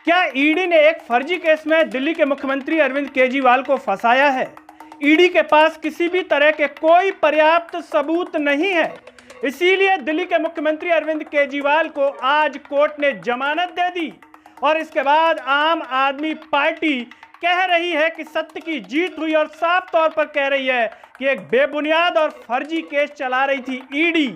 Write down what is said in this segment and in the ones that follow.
क्या ईडी ने एक फर्जी केस में दिल्ली के मुख्यमंत्री अरविंद केजरीवाल को फंसाया है? ईडी के पास किसी भी तरह के कोई पर्याप्त सबूत नहीं है, इसीलिए दिल्ली के मुख्यमंत्री अरविंद केजरीवाल को आज कोर्ट ने जमानत दे दी। और इसके बाद आम आदमी पार्टी कह रही है कि सत्य की जीत हुई और साफ तौर पर कह रही है कि एक बेबुनियाद और फर्जी केस चला रही थी ईडी,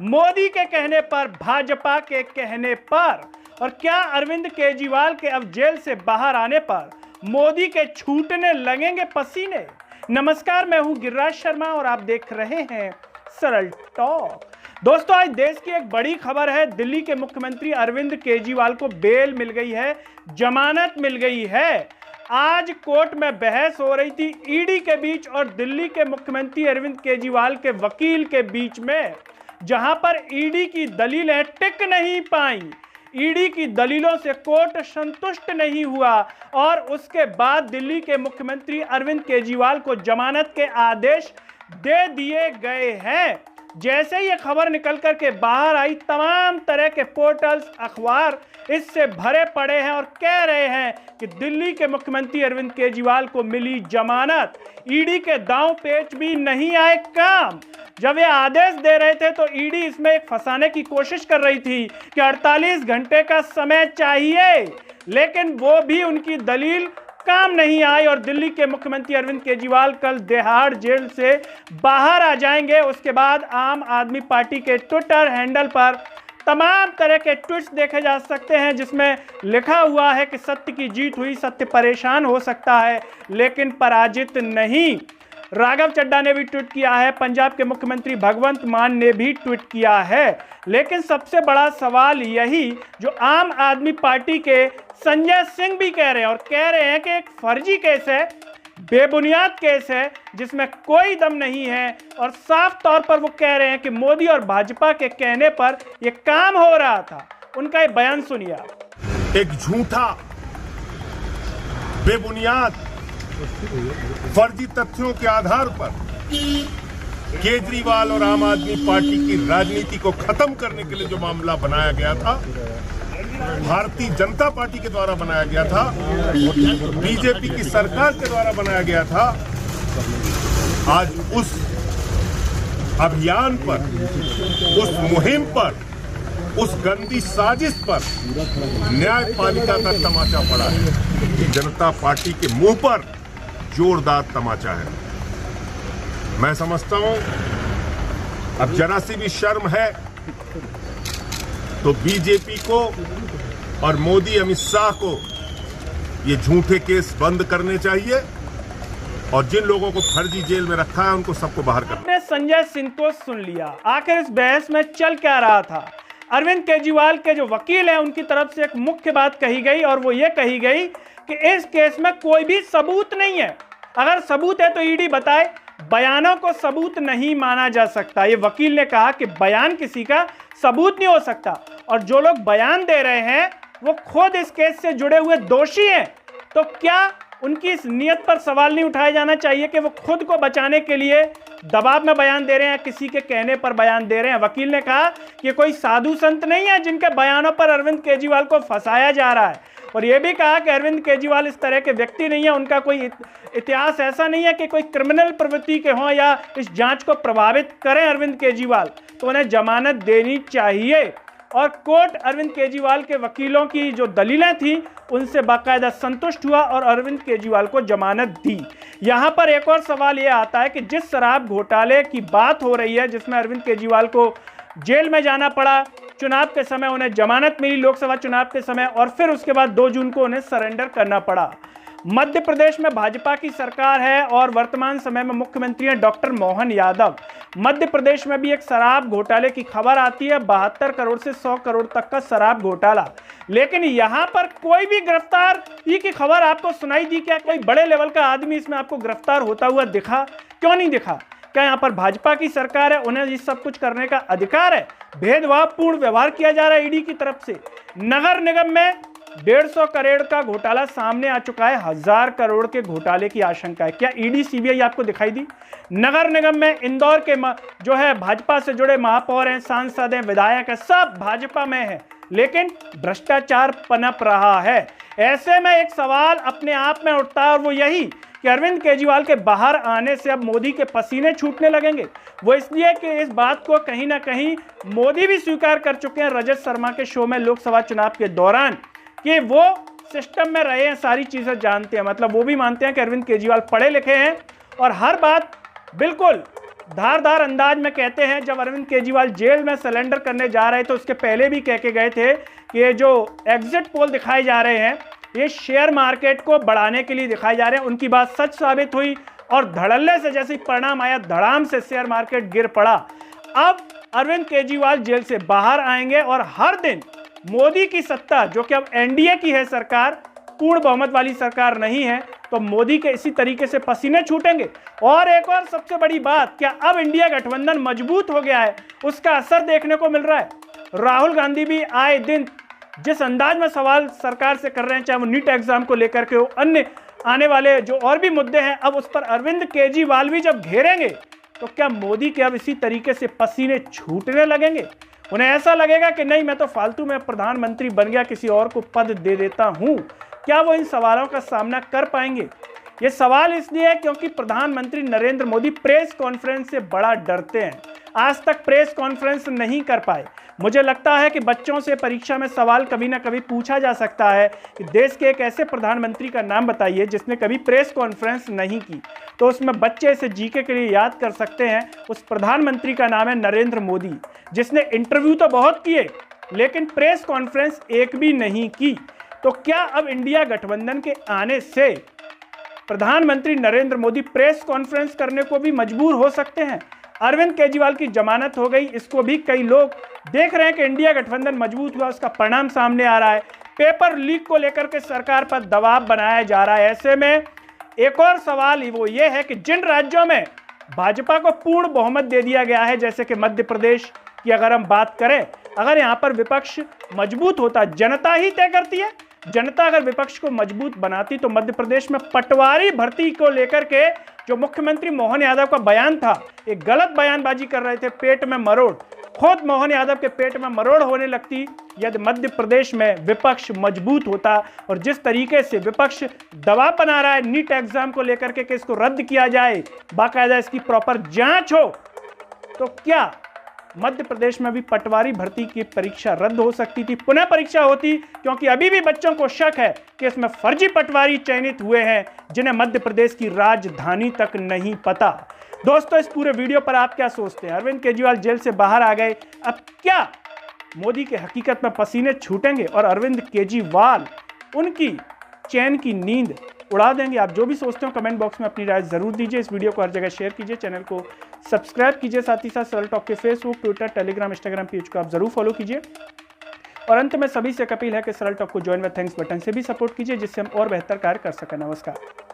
मोदी के कहने पर, भाजपा के कहने पर। और क्या अरविंद केजरीवाल के अब जेल से बाहर आने पर मोदी के छूटने लगेंगे पसीने? नमस्कार, मैं हूं गिरिराज शर्मा और आप देख रहे हैं सरल टॉक। दोस्तों, आज देश की एक बड़ी खबर है। दिल्ली के मुख्यमंत्री अरविंद केजरीवाल को बेल मिल गई है, जमानत मिल गई है। आज कोर्ट में बहस हो रही थी ईडी के बीच और दिल्ली के मुख्यमंत्री अरविंद केजरीवाल के वकील के बीच में, जहां पर ईडी की दलीलें टिक नहीं पाई। ईडी की दलीलों से कोर्ट संतुष्ट नहीं हुआ और उसके बाद दिल्ली के मुख्यमंत्री अरविंद केजरीवाल को जमानत के आदेश दे दिए गए हैं। जैसे ही ये खबर निकल कर के बाहर आई, तमाम तरह के पोर्टल्स, अखबार इससे भरे पड़े हैं और कह रहे हैं कि दिल्ली के मुख्यमंत्री अरविंद केजरीवाल को मिली जमानत। ईडी के दांव पेच भी नहीं आए काम। जब ये आदेश दे रहे थे तो ईडी इसमें एक फंसाने की कोशिश कर रही थी कि 48 घंटे का समय चाहिए, लेकिन वो भी उनकी दलील काम नहीं आई और दिल्ली के मुख्यमंत्री अरविंद केजरीवाल कल देहाड़ जेल से बाहर आ जाएंगे। उसके बाद आम आदमी पार्टी के ट्विटर हैंडल पर तमाम तरह के ट्वीट्स देखे जा सकते हैं, जिसमें लिखा हुआ है कि सत्य की जीत हुई, सत्य परेशान हो सकता है लेकिन पराजित नहीं। राघव चड्ढा ने भी ट्वीट किया है, पंजाब के मुख्यमंत्री भगवंत मान ने भी ट्वीट किया है। लेकिन सबसे बड़ा सवाल यही जो आम आदमी पार्टी के संजय सिंह भी कह रहे हैं और कह रहे हैं कि एक फर्जी केस है, बेबुनियाद केस है, जिसमें कोई दम नहीं है। और साफ तौर पर वो कह रहे हैं कि मोदी और भाजपा के कहने पर यह काम हो रहा था। उनका एक बयान सुनिए आप। एक झूठा, बेबुनियाद, फर्जी तथ्यों के आधार पर केजरीवाल और आम आदमी पार्टी की राजनीति को खत्म करने के लिए जो मामला बनाया गया था, भारतीय जनता पार्टी के द्वारा बनाया गया था, बीजेपी की सरकार के द्वारा बनाया गया था, आज उस अभियान पर, उस मुहिम पर, उस गंदी साजिश पर न्यायपालिका का तमाचा पड़ा है। जनता पार्टी के मुंह पर जोरदार तमाचा है। मैं समझता हूं अब जरा सी भी शर्म है तो बीजेपी को और मोदी अमित शाह को ये झूठे केस बंद करने चाहिए और जिन लोगों को फर्जी जेल में रखा है उनको सबको बाहर करना। आपने संजय सिंह को सुन लिया। आखिर इस बहस में चल क्या रहा था? अरविंद केजरीवाल के जो वकील हैं उनकी तरफ से एक मुख्य बात कही गई और वो ये कही गई कि इस केस में कोई भी सबूत नहीं है। अगर सबूत है तो ईडी बताए, बयानों को सबूत नहीं माना जा सकता। ये वकील ने कहा कि बयान किसी का सबूत नहीं हो सकता और जो लोग बयान दे रहे हैं वो खुद इस केस से जुड़े हुए दोषी हैं। तो क्या उनकी इस नियत पर सवाल नहीं उठाया जाना चाहिए कि वो खुद को बचाने के लिए दबाव में बयान दे रहे हैं, किसी के कहने पर बयान दे रहे हैं? वकील ने कहा कि कोई साधु संत नहीं है जिनके बयानों पर अरविंद केजरीवाल को फंसाया जा रहा है। और यह भी कहा कि अरविंद केजरीवाल इस तरह के व्यक्ति नहीं है, उनका कोई इतिहास ऐसा नहीं है कि कोई क्रिमिनल प्रवृत्ति के हों या इस जांच को प्रभावित करें अरविंद केजरीवाल, तो उन्हें जमानत देनी चाहिए। और कोर्ट अरविंद केजरीवाल के वकीलों की जो दलीलें थी उनसे बाकायदा संतुष्ट हुआ और अरविंद केजरीवाल को जमानत दी। यहां पर एक और सवाल यह आता है कि जिस शराब घोटाले की बात हो रही है, जिसमें अरविंद केजरीवाल को जेल में जाना पड़ा, चुनाव के समय उन्हें जमानत मिली, लोकसभा चुनाव के समय, और फिर उसके बाद 2 जून को उन्हें सरेंडर करना पड़ा। मध्य प्रदेश में भाजपा की सरकार है और वर्तमान समय में मुख्यमंत्री हैं डॉक्टर मोहन यादव। मध्य प्रदेश में भी एक शराब घोटाले की खबर आती है, 72 करोड़ से 100 करोड़ तक का शराब घोटाला। लेकिन यहां पर कोई भी गिरफ्तार की खबर आपको सुनाई दी? क्या कोई बड़े लेवल का आदमी इसमें आपको गिरफ्तार होता हुआ दिखा? क्यों नहीं दिखा? क्या यहाँ पर भाजपा की सरकार है, उन्हें ये सब कुछ करने का अधिकार है? भेदभावपूर्ण व्यवहार किया जा रहा है ईडी की तरफ से। नगर निगम में 150 करोड़ का घोटाला सामने आ चुका है, 1000 करोड़ के घोटाले की आशंका है। क्या ईडी सीबीआई आपको दिखाई दी? नगर निगम में इंदौर के जो है भाजपा से जुड़े महापौर हैं, सांसद हैं, विधायक हैं, सब भाजपा में है। लेकिन भ्रष्टाचार पनप रहा है। ऐसे में एक सवाल अपने आप में उठता है और वो यही कि अरविंद केजरीवाल के बाहर आने से अब मोदी के पसीने छूटने लगेंगे। वो इसलिए कि इस बात को कहीं ना कहीं मोदी भी स्वीकार कर चुके हैं रजत शर्मा के शो में लोकसभा चुनाव के दौरान कि वो सिस्टम में रहे हैं, सारी चीजें जानते हैं। मतलब वो भी मानते हैं कि अरविंद केजरीवाल पढ़े लिखे हैं और हर बात बिल्कुल धारदार अंदाज में कहते हैं। जब अरविंद केजरीवाल जेल में सरेंडर करने जा रहे थे उसके पहले भी कह के गए थे कि ये जो एग्जिट पोल दिखाए जा रहे हैं ये शेयर मार्केट को बढ़ाने के लिए दिखाए जा रहे हैं। उनकी बात सच साबित हुई और धड़ल्ले से जैसे ही परिणाम आया धड़ाम से शेयर मार्केट गिर पड़ा। अब अरविंद केजरीवाल जेल से बाहर आएंगे और हर दिन मोदी की सत्ता, जो कि अब एनडीए की है सरकार, पूर्ण बहुमत वाली सरकार नहीं है, तो मोदी के इसी तरीके से पसीने छूटेंगे। और एक और सबसे बड़ी बात, क्या अब इंडिया गठबंधन मजबूत हो गया है, उसका असर देखने को मिल रहा है। राहुल गांधी भी आए दिन जिस अंदाज में सवाल सरकार से कर रहे हैं, चाहे वो नीट एग्जाम को लेकर के हो, अन्य आने वाले जो और भी मुद्दे हैं, अब उस पर अरविंद केजरीवाल भी जब घेरेंगे तो क्या मोदी के अब इसी तरीके से पसीने छूटने लगेंगे। उन्हें ऐसा लगेगा कि नहीं, मैं तो फालतू में प्रधानमंत्री बन गया, किसी और को पद दे देता हूं। क्या वो इन सवालों का सामना कर पाएंगे? ये सवाल इसलिए है क्योंकि प्रधानमंत्री नरेंद्र मोदी प्रेस कॉन्फ्रेंस से बड़ा डरते हैं। आज तक प्रेस कॉन्फ्रेंस नहीं कर पाए। मुझे लगता है कि बच्चों से परीक्षा में सवाल कभी ना कभी पूछा जा सकता है कि देश के एक ऐसे प्रधानमंत्री का नाम बताइए जिसने कभी प्रेस कॉन्फ्रेंस नहीं की, तो उसमें बच्चे इसे जीके के लिए याद कर सकते हैं। उस प्रधानमंत्री का नाम है नरेंद्र मोदी, जिसने इंटरव्यू तो बहुत किए लेकिन प्रेस कॉन्फ्रेंस एक भी नहीं की। तो क्या अब इंडिया गठबंधन के आने से प्रधानमंत्री नरेंद्र मोदी प्रेस कॉन्फ्रेंस करने को भी मजबूर हो सकते हैं? अरविंद केजरीवाल की जमानत हो गई, इसको भी कई लोग देख रहे हैं कि इंडिया गठबंधन मजबूत हुआ, उसका परिणाम सामने आ रहा है। पेपर लीक को लेकर के सरकार पर दबाव बनाया जा रहा है। ऐसे में एक और सवाल वो ये है कि जिन राज्यों में भाजपा को पूर्ण बहुमत दे दिया गया है, जैसे कि मध्य प्रदेश की अगर हम बात करें, अगर यहाँ पर विपक्ष मजबूत होता, जनता ही तय करती है, जनता अगर विपक्ष को मजबूत बनाती तो मध्य प्रदेश में पटवारी भर्ती को लेकर के जो मुख्यमंत्री मोहन यादव का बयान था, एक गलत बयानबाजी कर रहे थे, पेट में मरोड़, खुद मोहन यादव के पेट में मरोड़ होने लगती यदि मध्य प्रदेश में विपक्ष मजबूत होता। और जिस तरीके से विपक्ष दबाव बना रहा है नीट एग्जाम को लेकर के कि इसको रद्द किया जाए, बाकायदा इसकी प्रॉपर जांच हो, तो क्या मध्य प्रदेश में भी पटवारी भर्ती की परीक्षा रद्द हो सकती थी, पुनः परीक्षा होती, क्योंकि अभी भी बच्चों को शक है कि इसमें फर्जी पटवारी चयनित हुए हैं जिन्हें मध्य प्रदेश की राजधानी तक नहीं पता। दोस्तों, इस पूरे वीडियो पर आप क्या सोचते हैं? अरविंद केजरीवाल जेल से बाहर आ गए, अब क्या मोदी के हकीकत में पसीने छूटेंगे और अरविंद केजरीवाल उनकी चैन की नींद उड़ा देंगे? आप जो भी सोचते हो कमेंट बॉक्स में अपनी राय जरूर दीजिए। इस वीडियो को हर जगह शेयर कीजिए, चैनल को सब्सक्राइब कीजिए, साथ ही साथ सरल टॉक के Facebook, Twitter, Telegram, Instagram page को आप जरूर फॉलो कीजिए। और अंत में सभी से अपील है कि सरल टॉक को ज्वाइन व थैंक्स बटन से भी सपोर्ट कीजिए, जिससे हम और बेहतर कार्य कर सकें। नमस्कार।